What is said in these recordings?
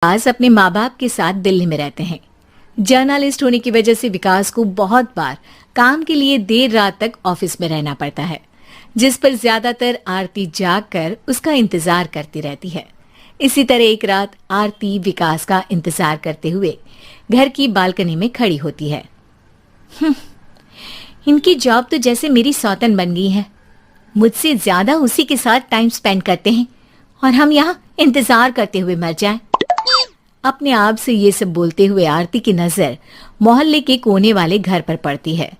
विकास अपने माँ बाप के साथ दिल्ली में रहते हैं। जर्नलिस्ट होने की वजह से विकास को बहुत बार काम के लिए देर रात तक ऑफिस में रहना पड़ता है, जिस पर ज्यादातर आरती जागकर उसका इंतजार करती रहती है। इसी तरह एक रात आरती विकास का इंतजार करते हुए घर की बालकनी में खड़ी होती है। इनकी जॉब तो जैसे मेरी सौतन बन गई है। मुझसे ज्यादा उसी के साथ टाइम स्पेंड करते हैं और हम यहाँ इंतजार करते हुए मर जाएं। अपने आप से ये सब बोलते हुए आरती की नजर मोहल्ले के कोने वाले घर पर पड़ती है,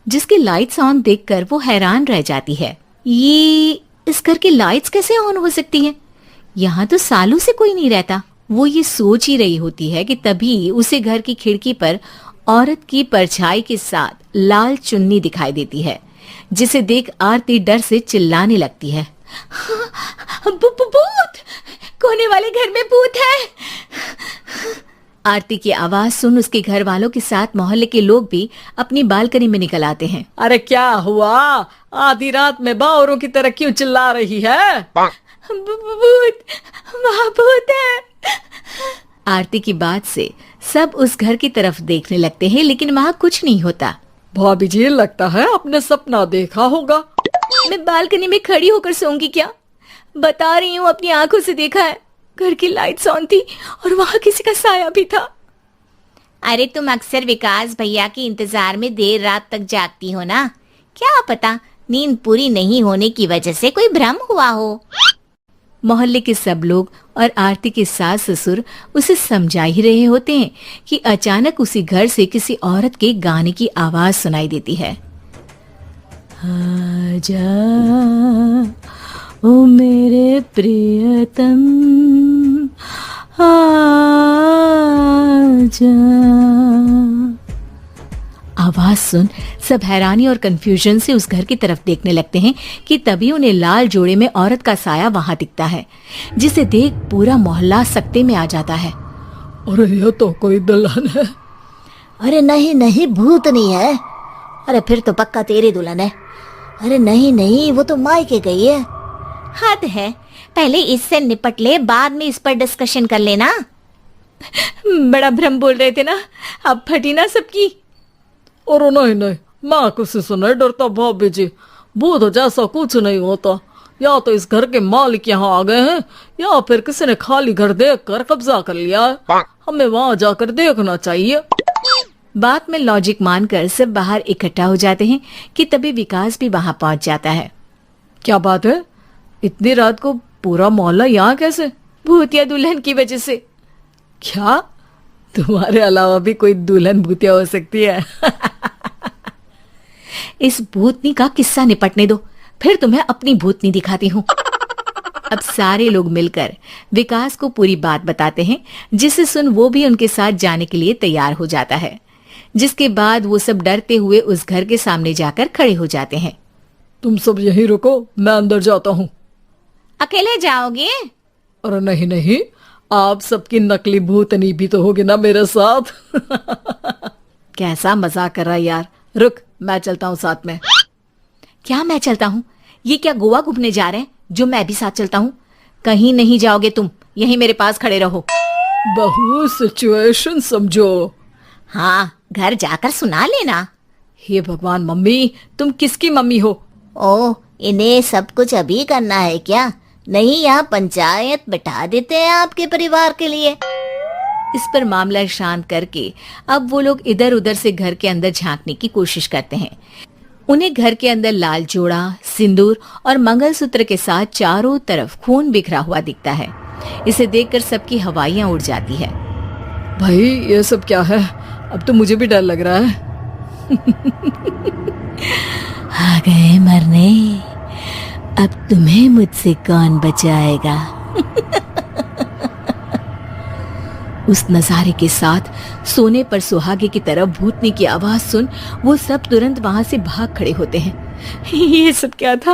जिसकी लाइट्स ऑन देखकर वो हैरान रह जाती है। ये इस घर की लाइट्स कैसे ऑन हो सकती हैं? यहाँ तो सालों से कोई नहीं रहता। वो ये सोच ही रही होती है कि तभी उसे घर की खिड़की पर औरत की परछाई के साथ लाल चुन्नी दिखाई देती है, जिसे देख आरती डर से चिल्लाने लगती है। भूत! कोने वाले घर में भूत है। आरती की आवाज सुन उसके घर वालों के साथ मोहल्ले के लोग भी अपनी बालकनी में निकल आते हैं। अरे क्या हुआ? आधी रात में बावरों की तरह क्यों चिल्ला रही है? भूत! वहाँ भूत है। आरती की बात से सब उस घर की तरफ देखने लगते हैं, लेकिन वहाँ कुछ नहीं होता। भाभी जी, लगता है आपने सपना देखा होगा। मैं बालकनी में खड़ी होकर सोऊंगी क्या? बता रही हूँ, अपनी आंखों से देखा है। घर की लाइट्स ऑन थी और वहाँ किसी का साया भी था। अरे तुम अक्सर विकास भैया के इंतजार में देर रात तक जागती हो ना, क्या पता नींद पूरी नहीं होने की वजह से कोई भ्रम हुआ हो। मोहल्ले के सब लोग और आरती के सास ससुर उसे समझा ही रहे होते हैं कि अचानक उसी घर से किसी औरत के गाने की आवाज सुनाई देती है। आजा ओ मेरे प्रियतम आजा। आवाज सुन सब हैरानी और कंफ्यूजन से उस घर की तरफ देखने लगते हैं कि तभी उन्हें लाल जोड़े में औरत का साया वहां दिखता है, जिसे देख पूरा मोहल्ला सकते में आ जाता है। अरे ये तो कोई दुल्हन है। अरे नहीं नहीं, भूत नहीं है। अरे फिर तो पक्का तेरी दुल्हन है। अरे नहीं नहीं, वो तो मायके गई है। हद है, पहले इससे निपट ले, बाद में इस पर डिस्कशन कर लेना। बड़ा भ्रम बोल रहे थे ना, अब फटी ना सबकी। और नहीं नहीं, मैं किसी से नहीं डरता भाभी जी। भूत जैसा कुछ नहीं होता। या तो इस घर के मालिक यहाँ आ गए हैं, या फिर किसी ने खाली घर देखकर कब्जा कर लिया है। हमें वहाँ जाकर देखना चाहिए। बात में लॉजिक मानकर सब बाहर इकट्ठा हो जाते हैं कि तभी विकास भी वहां पहुंच जाता है। क्या बात है? इतनी रात को पूरा मोहल्ला यहाँ कैसे? भूतिया दुल्हन की वजह से। क्या तुम्हारे अलावा भी कोई दुल्हन भूतिया हो सकती है? इस भूतनी का किस्सा निपटने दो, फिर तुम्हें अपनी भूतनी दिखाती हूँ। अब सारे लोग मिलकर विकास को पूरी बात बताते हैं, जिसे सुन वो भी उनके साथ जाने के लिए तैयार हो जाता है। जिसके बाद वो सब डरते हुए उस घर के सामने जाकर खड़े हो जाते हैं। तुम सब यहीं रुको, मैं अंदर जाता हूँ। अकेले जाओगे? अरे नहीं नहीं, आप सबकी नकली भूतनी भी तो होगी ना मेरे साथ। कैसा मजाक कर रहा यार। रुक, मैं चलता हूँ साथ में। क्या मैं चलता हूँ? ये क्या गोवा घूमने जा रहे हैं जो मैं भी साथ चलता हूँ? कहीं नहीं जाओगे तुम, यहीं मेरे पास खड़े रहो। बहू सिचुएशन समझो। हाँ, घर जाकर सुना लेना। हे भगवान, मम्मी तुम किसकी मम्मी हो? ओ, इन्हें सब कुछ अभी करना है क्या? नहीं, यहाँ पंचायत बैठा देते हैं आपके परिवार के लिए। इस पर मामला शांत करके अब वो लोग इधर उधर से घर के अंदर झांकने की कोशिश करते हैं। उन्हें घर के अंदर लाल जोड़ा, सिंदूर और मंगलसूत्र के साथ चारों तरफ खून बिखरा हुआ दिखता है। इसे देखकर सबकी हवाइयां उड़ जाती है। भाई ये सब क्या है? अब तो मुझे भी डर लग रहा है। आ गए मरने, अब तुम्हें मुझसे कौन बचाएगा? उस नजारे के साथ सोने पर सुहागे की तरफ भूतनी की आवाज सुन वो सब तुरंत वहां से भाग खड़े होते हैं। ये सब क्या था?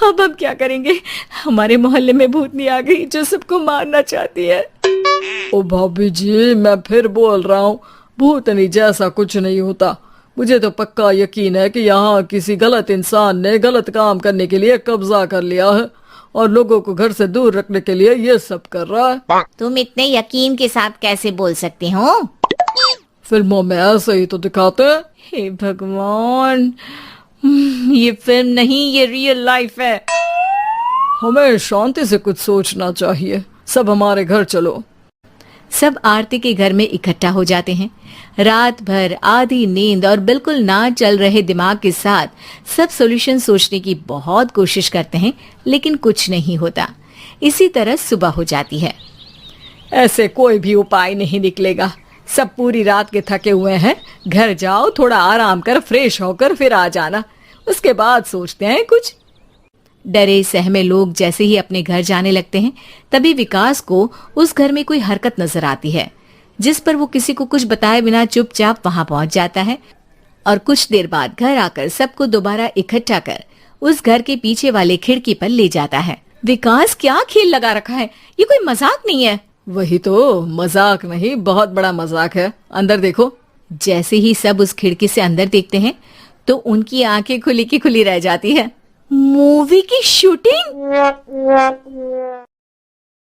अब हम क्या करेंगे? हमारे मोहल्ले में भूतनी आ गई जो सबको मारना चाहती है। ओ भाभी जी, मैं फिर बोल रहा हूँ, भूतनी जैसा कुछ नहीं होता। मुझे तो पक्का यकीन है कि यहाँ किसी गलत इंसान ने गलत काम करने के लिए कब्जा कर लिया है और लोगों को घर से दूर रखने के लिए ये सब कर रहा है। तुम इतने यकीन के साथ कैसे बोल सकते हो? फिल्मों में ऐसे ही तो दिखाते हैं। हे भगवान, ये फिल्म नहीं, ये रियल लाइफ है। हमें शांति से कुछ सोचना चाहिए। सब हमारे घर चलो। सब आरती के घर में इकट्ठा हो जाते हैं। रात भर आधी नींद और बिल्कुल ना चल रहे दिमाग के साथ सब सॉल्यूशन सोचने की बहुत कोशिश करते हैं, लेकिन कुछ नहीं होता। इसी तरह सुबह हो जाती है। ऐसे कोई भी उपाय नहीं निकलेगा। सब पूरी रात के थके हुए हैं। घर जाओ, थोड़ा आराम कर, फ्रेश होकर फिर आ जाना। उसके बाद सोचते हैं कुछ। डरे सहमे लोग जैसे ही अपने घर जाने लगते हैं, तभी विकास को उस घर में कोई हरकत नजर आती है, जिस पर वो किसी को कुछ बताए बिना चुपचाप वहां पहुंच जाता है और कुछ देर बाद घर आकर सबको दोबारा इकट्ठा कर उस घर के पीछे वाले खिड़की पर ले जाता है। विकास, क्या खेल लगा रखा है? ये कोई मजाक नहीं है। वही तो, मजाक नहीं, बहुत बड़ा मजाक है। अंदर देखो। जैसे ही सब उस खिड़की से अंदर देखते हैं तो उनकी आंखें खुली की खुली रह जाती है। मूवी की शूटिंग?